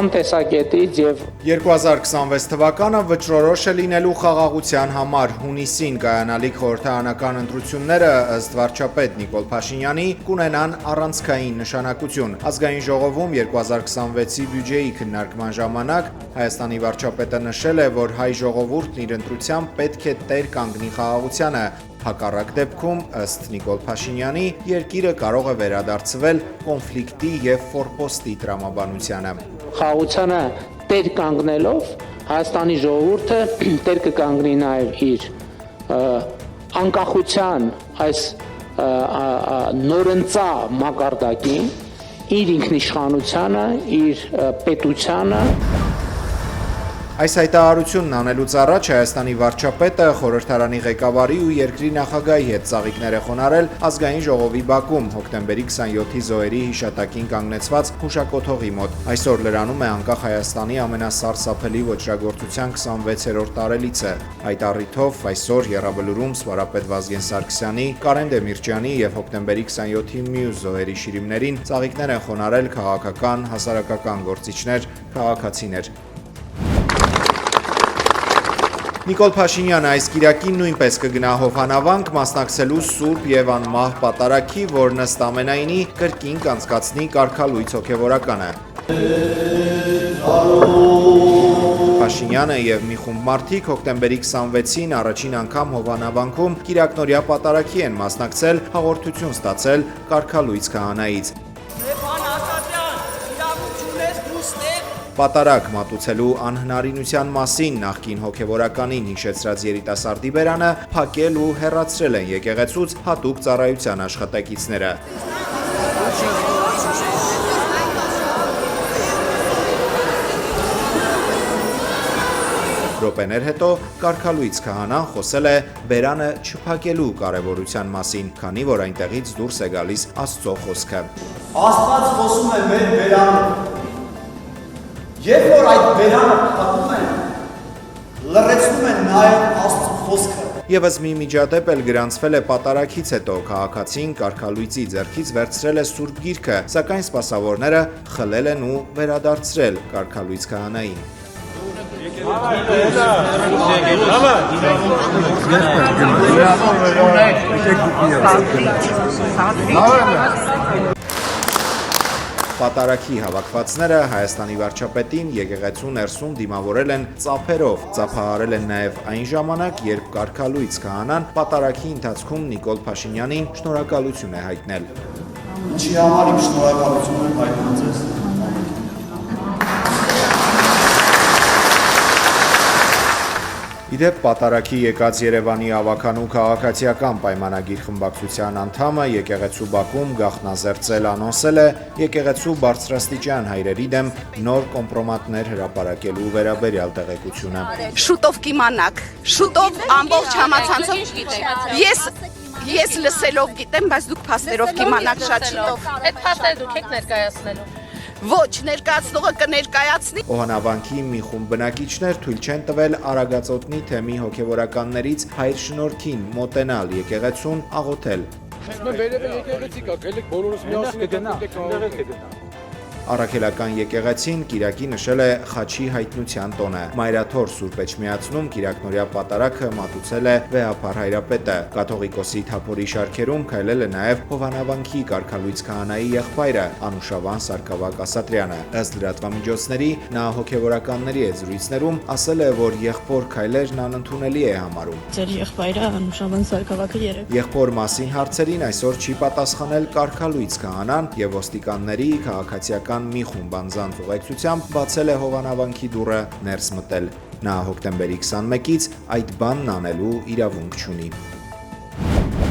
Քաղաքական տեսակետից եւ 2026 թվականը վճռորոշ է լինելու խաղաղության համար։ Հունիսին կայանալիք խորհրդարանական ընտրությունները ըստ վարչապետ Նիկոլ Փաշինյանի կունենան առանցքային նշանակություն։ Ազգային ժողովում 2026-ի բյուջեի քննարկման ժամանակ Հայաստանի վարչապետը նշել է, որ հայ ժողովուրդն իր ընտրությամբ պետք է տեր կանգնի խաղաղությանը։ Հակառակ դեպքում, ըստ Նիկոլ Փաշինյանի, երկիրը կարող է վերադարձվել կոնֆլիկտի եւ ֆորպոստի տրամաբանությանը։ խաղաղությանը տեր կանգնելով Հայաստանի ժողովուրդը տեր կկանգնի նաեւ իր անկախության այս նորընծա մակարդակին, իր ինքնիշխանությանը, իր պետությանը։ Այս հայտարարությունն անելուց առաջ Հայաստանի վարչապետը խորհրդարանի ղեկավարի ու երկրի նախագահի հետ ծաղիկներ է խոնարհել Ազգային ժողովի բակում հոկտեմբերի 27-ի զոհերի հիշատակին կանգնեցված հուշակոթողի մոտ։ Այսօր լրանում է անկախ Հայաստանի ամենասարսափելի ոճրագործության 26-րդ տարելիցը։ Այդ առիթով այսօր Եռաբլուրում Սվարապետ Վազգեն Սարգսյանի, Կարեն Դեմիրճյանի եւ հոկտեմբերի 27-ի մյուս զոհերի շիրիմներին ծաղիկներ են խոնարհել քաղաքական, հասարակական գործիչներ, քաղաքացիներ։ Նիկոլ Փաշինյանը այս կիրակին նույնպես կգնա Հովհաննավանք մասնակցելու սուրբ եւ անմահ պատարագի, որն ըստ ամենայնի կրկին կանցկացնի կարգալույց հոգեվորականը։ Փաշինյանը եւ մի խումբ մարդիկ հոկտեմբերի 26-ին առաջին անգամ Հովհաննավանքում կիրակնօրյա պատարագի են մասնակցել, հաղորդություն ստացել կարգալույց քահանայից։ Պատարագ մատուցելու անհնարինության մասին նախկին հոգևորականին հիշեցրած երիտասարդի բերանը փակել ու հեռացրել են եկեղեցուց հատուկ ծառայության աշխատակիցները։ Րոպեներ հետո կարգալույց քահանան խոսել է բերանը չփակելու կարևորության մասին, քանի որ այնտեղից դուրս է գալիս Աստծո խոսքը։ Աստված խոսում է մեր բերանով։ Երբ որ այդ բերանը փակում են, լրացնում են նաև Աստծո խոսքը։ Եվս մի միջադեպ էլ գրանցվել է պատարագից հետո, քաղաքացին կարգալույցի ձեռքից վերցրել է Սուրբ Գիրքը, սակայն սպասավորները խլել են ու վերադարձրել կարգալույց քահանային։ Պատարագի հավաքվածները Հայաստանի վարչապետին եկեղեցու ներսում դիմավորել են ծափերով, ծափահարել են նաև այն ժամանակ, երբ կարգալույց քահանան պատարագի ընթացքում Նիկոլ Փաշինյանին շնորհակալություն է հայտնել։ Ինչի համար իմ շնորհակալություն եմ հայտնում ձեզ։ Իդեպ պատարագի եկած Երևանի ավականու քաղաքացիական պայմանագիր խմբակցության անդամը եկեղեցու բակում գաղտնազերծել անոնսել է եկեղեցու բարձրաստիճան հայրերի դեմ նոր կոմպրոմատներ հրապարակելու վերաբերյալ տեղեկությունը։ Շուտով կիմանաք, շուտով ամբողջ համացանցով ես լսելով գիտեմ, բայց դուք փաստերով կիմանաք շատ շուտով։ Այդ փաստերը դուք եք ներկայացնելու։ Ոչ, ներկայացնողը կներկայացնի։ Հովհաննավանքի մի խումբ բնակիչներ թույլ չեն տվել Արագածոտնի թեմի հոգևորականներից հայր շնորհքին մոտենալ եկեղեցուն աղոթել։ Առաքելական եկեղեցին Կիրակի նշել է խաչի հայտնության տոնը։ Մայրաթոր Սուրբ Էջմիածնում Կիրակնօրյա պատարագը մատուցել է վեհապար հայրապետը։ Կաթողիկոսի թափորի շարքերում քայլել է նաև Հովհաննավանքի կարգալույց քահանայի եղբայրը Անուշավան Սարգսակ Ասատրյանը։ Ըստ լրատվամիջոցների նա հոգևորականների հետ զրույցներում ասել է, որ եղբոր քայլերն անընդունելի է համարում։ Ձեր եղբայրը Անուշավան Սարգսակը երեք։ Եղբոր մասին հարցերին այսօր չի պատասխանել կարգալույց քահանան եւ ոստիկանների քաղաքացիական մի խումբ անձանց ուղեկցությամբ բացել է Հովհաննավանքի դուռը ներս մտել։ Նա հոկտեմբերի 21-ից այդ բանն անելու իրավունք չունի։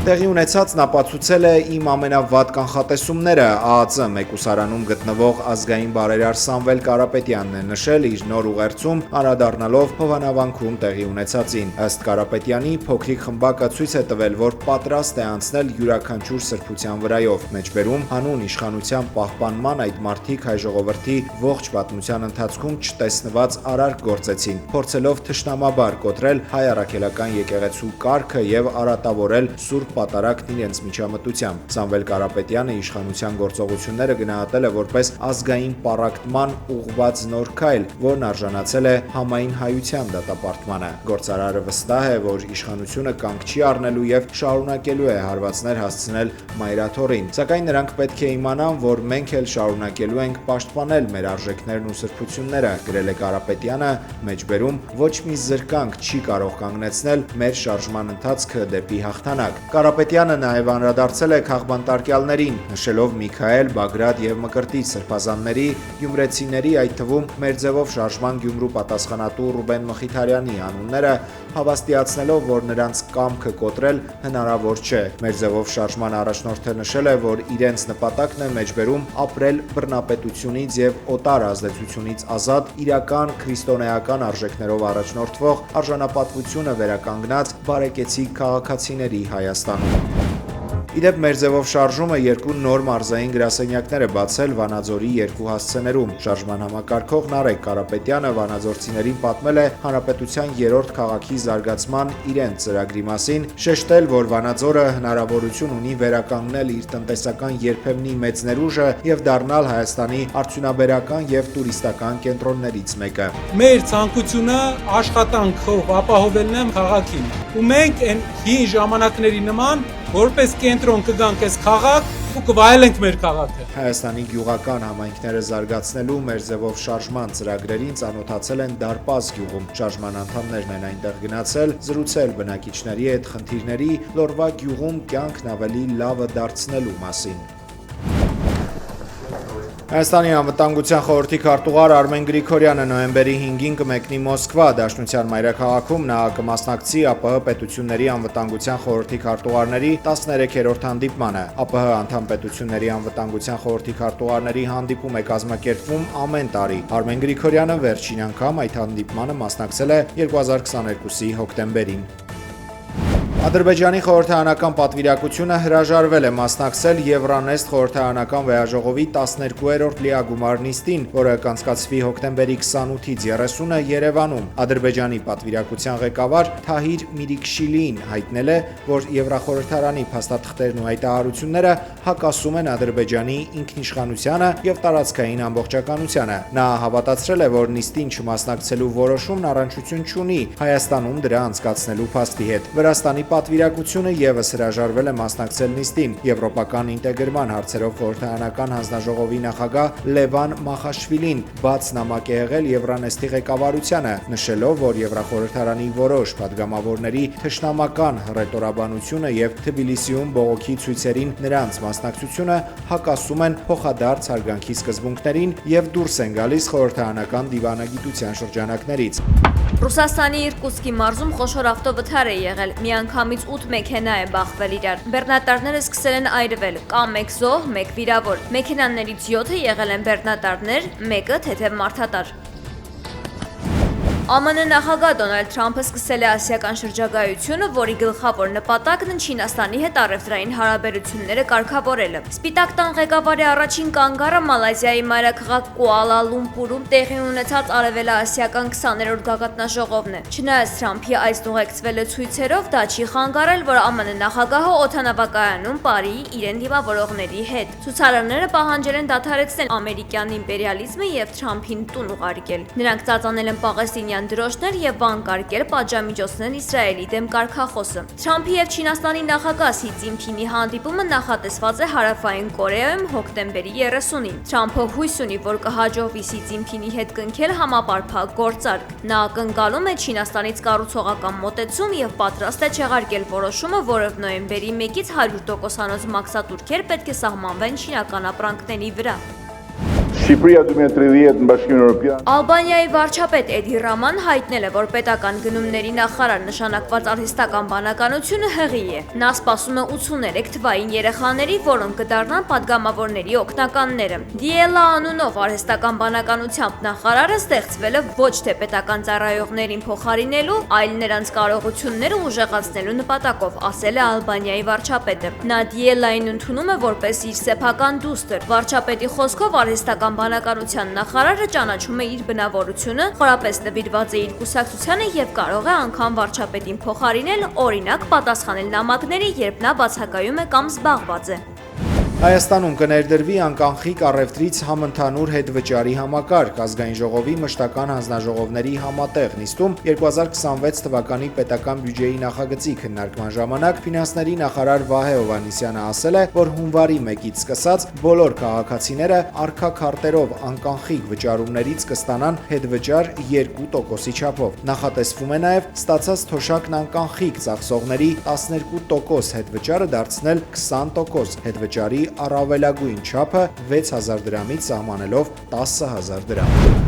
Տեղի ունեցածն ապացուցել է իմ ամենավատ կանխատեսումները, ԱԱԾ մեկուսարանում գտնվող ազգային բարերար Սամվել Կարապետյանն է նշել իր նոր ուղերձում անդրադառնալով Հովհաննավանքում տեղի ունեցածին։ Ըստ Կարապետյանի, փոքրիկ խմբակը ցույց է տվել, որ պատրաստ է անցնել յուրաքանչյուր սրբության վրայով, մեջբերում հանուն իշխանության պահպանման այդ մարդիկ հայ ժողովրդի ողջ պատմության ընթացքում չտեսնված արարք գործեցին, փորձելով թշնամաբար կոտրել հայ առաքելական եկեղեցու կարգը եւ արատավորել Սուրբ պատարագն իրենց միջամտությամբ։ Սամվել Կարապետյանը իշխանության գործողությունները գնահատել է որպես ազգային պառակտման ուղղված նոր քայլ, որն արժանացել է համայն հայության դատապարտմանը։ Գործարարը վստահ է, որ իշխանությունը կանգ չի առնելու եւ շարունակելու է հարվածներ հասցնել մայրաթորին, սակայն նրանք պետք է իմանան, որ մենք էլ շարունակելու ենք պաշտպանել մեր արժեքներն ու սրբությունները, գրել է Կարապետյանը, մեջբերում ոչ մի զրկանք չի կարող կանգնեցնել մեր շարժման ընթացքը դեպի հաղթանակ։ Կարապետյանը նաև անդրադարձել է քաղբանտարկյալներին, նշելով Միքայել, Բագրատ եւ Մկրտիչ սրբազանների, գյումրեցիների, այդ թվում մեր ձևով շարժման Գյումրու պատասխանատու Ռուբեն Մխիթարյանի անունները, հավաստիացնելով, որ նրանց կամքը կոտրել հնարավոր չէ։ Մեր ձևով շարժման առաջնորդը նշել է, որ իրենց նպատակն է մեջբերում ապրել բռնապետությունից եւ օտար ազդեցությունից ազատ, իրական քրիստոնեական արժեքներով առաջնորդվող արժանապատվությունը վերականգնած բարեկեցիկ քաղաքացիների Հայաստանում։ Իդեպ մեր ձևով շարժումը երկու նոր մարզային գրասենյակներ է բացել Վանաձորի երկու հասցեներում։ Շարժման համակարգող Նարեկ Կարապետյանը վանաձորցիներին պատմել է հանրապետության 3-րդ քաղաքի զարգացման իրենց ծրագրի մասին, շեշտել, որ Վանաձորը հնարավորություն ունի վերականգնել իր տնտեսական երբեմնի մեծ ներուժը եւ դառնալ Հայաստանի արդյունաբերական եւ տուրիստական կենտրոններից մեկը։ Մեր ցանկությունը աշխատանքով ապահովելն է քաղաքին։ Ու մենք այն հին ժամանակների նման որպես կենտրոն կգանք այս քաղաք ու կվայելենք մեր քաղաքը։ Հայաստանի գյուղական համայնքները զարգացնելու մեր ձևով շարժման ծրագրերին ծանոթացել են Դարպաս գյուղում։ Շարժման անդամներն են այնտեղ գնացել, զրուցել բնակիչների հետ խնդիրների, Լորվա գյուղում կյանքն ավելի լավը դարձնելու մասին։ Հայաստանի անվտանգության խորհրդի քարտուղար Արմեն Գրիգորյանը նոյեմբերի 5-ին կմեկնի Մոսկվա, Դաշնության մայրաքաղաքում նա կմասնակցի ԱՊՀ պետությունների անվտանգության խորհրդի քարտուղարների 13-րդ հանդիպմանը։ ԱՊՀ անդամ պետությունների անվտանգության խորհրդի քարտուղարների հանդիպում է կազմակերպվում ամեն տարի։ Արմեն Գրիգորյանը վերջին անգամ այդ հանդիպմանը մասնակցել է 2022-ի հոկտեմբերին։ Ադրբեջանի խորհրդարանական պատվիրակությունը հրաժարվել է մասնակցել Եվրանեստ խորհրդարանական վեաժողովի 12-րդ լիագումար նիստին, որը կանցկացվի հոկտեմբերի 28-ից 30-ը Երևանում։ Ադրբեջանի պատվիրակության ղեկավար Թահիր Միրիկշիլին հայտնել է, որ Եվրախորհրդարանի փաստաթղթերն ու հայտարարությունները հակասում են Ադրբեջանի ինքնիշխանությանը եւ տարածքային ամբողջականությանը։ Նա հավատացրել է, որ նիստին չմասնակցելու որոշումն առնչություն չունի Հայաստանում դրա անցկացնելու փաստի հետ։ Վրաստանի պատվիրակությունը եւս հրաժարվել է մասնակցել նիստին։ Եվրոպական ինտեգրման հարցերով խորհրդարանական հանձնաժողովի նախագահ Լևան Մախաշվիլին բաց նամակ է եղել Եվրանեստի ղեկավարությանը, նշելով, որ Եվրախորհրդարանի որոշ падգամավորների թշնամական հռետորաբանությունը եւ Թբիլիսիում բողոքի ցույցերին նրանց մասնակցությունը հակասում են փոխադարձ հարգանքի սկզբունքներին եւ դուրս են գալիս խորհրդարանական դիվանագիտության շրջանակներից։ Ռուսաստանի Իրկուտսկի մարզում խոշոր ավտովթար է եղել, միանգամից 8 մեքենա է բախվել իրար։ Բեռնատարները սկսել են այրվել, կա 1 զոհ, 1 վիրավոր։ Մեքենաներից 7-ը եղել են բեռնատարներ, 1-ը թեթև մարդատար։ ԱՄՆ նախագահ Դոնալդ Թրամփը սկսել է ասիական շրջագայությունը, որի գլխավոր նպատակն Չինաստանի հետ առևտրային հարաբերությունները կարգավորելը։ Սպիտակ տան ղեկավարի առաջին կանգառը Մալայզիայի մայրաքաղաք Կուալա Լումպուրում տեղի ունեցած արևելաասիական 20-րդ գագաթնաժողովն է։ Չնայած Թրամփի այս ուղեկցվելը ցույցերով դա չի խանգարել, որ ԱՄՆ նախագահը օդանավակայանում պարի իրեն դիմավորողների հետ։ Ցուցարարները պահանջել են դադարեցնել ամերիկյան իմպերիալիզմը եւ Թրամփին տուն ուղարկել։ Նրանք ծածանել են Պաղեստինյան դրոշներ եւ վանկարկել պատժամիջոցներն Իսրայելի դեմ կարգախոսը։ Թրամփի եւ Չինաստանի նախագահ Սի Ցզինփինի հանդիպումը նախատեսված է Հարավային Կորեայում հոկտեմբերի 30-ին։ Թրամփը հույս ունի, որ կհաջողվի Սի Ցզինփինի հետ կնքել համապարփակ գործարք։ Նա ակնկալում է Չինաստանից կառուցողական մոտեցում եւ պատրաստ է չեղարկել որոշումը, որով նոյեմբերի 1-ից 100%-անոց մաքսատուրքեր պետք է սահմանվեն չինական ապրանքների վրա։ Ալբանիայի վարչապետ Էդի Ռաման հայտնել է, որ պետական գնումների նախարար նշանակված արհեստական բանականությունը հղի է։ Նա սպասում է 83 թվային երեխաների, որոնք կդառնան падգամավորների օգնականները։ Դիելա անունով արհեստական բանականությամբ նախարարը ստեղծվել է ոչ թե պետական ծառայողներին փոխարինելու, այլ նրանց կարողությունները ուժեղացնելու նպատակով, ասել է Ալբանիայի վարչապետը։ Նա Դիելային ընդունում է որպես իր սեփական դուստր։ Վարչապետի խոսքով արհեստական բանականության նախարարը ճանաչում է իր բնավորությունը, խորապես նվիրված է իր կուսակցությանը եւ կարող է անգամ վարչապետին փոխարինել, օրինակ պատասխանել նամակների, երբ նա բացակայում է կամ զբաղված է։ Հայաստանում կներդրվի անկանխիկ առևտրից համընդհանուր հետվճարի համակարգ, ազգային ժողովի մշտական հանձնաժողովների համատեղ նիստում 2026 թվականի պետական բյուջեի նախագծի քննարկման ժամանակ ֆինանսների նախարար Վահե Հովհաննիսյանը ասել է, որ հունվարի 1-ից սկսած բոլոր քաղաքացիները առկա քարտերով անկանխիկ վճարումներից կստանան հետվճար 2%-ի չափով։ Նախատեսվում է նաև ստացած թոշակն անկանխիկ ծախսողների 12% հետվճարը դարձնել 20% հետվճարի առավելագույն չափը 6000 դրամից սահմանելով 10000 դրամ։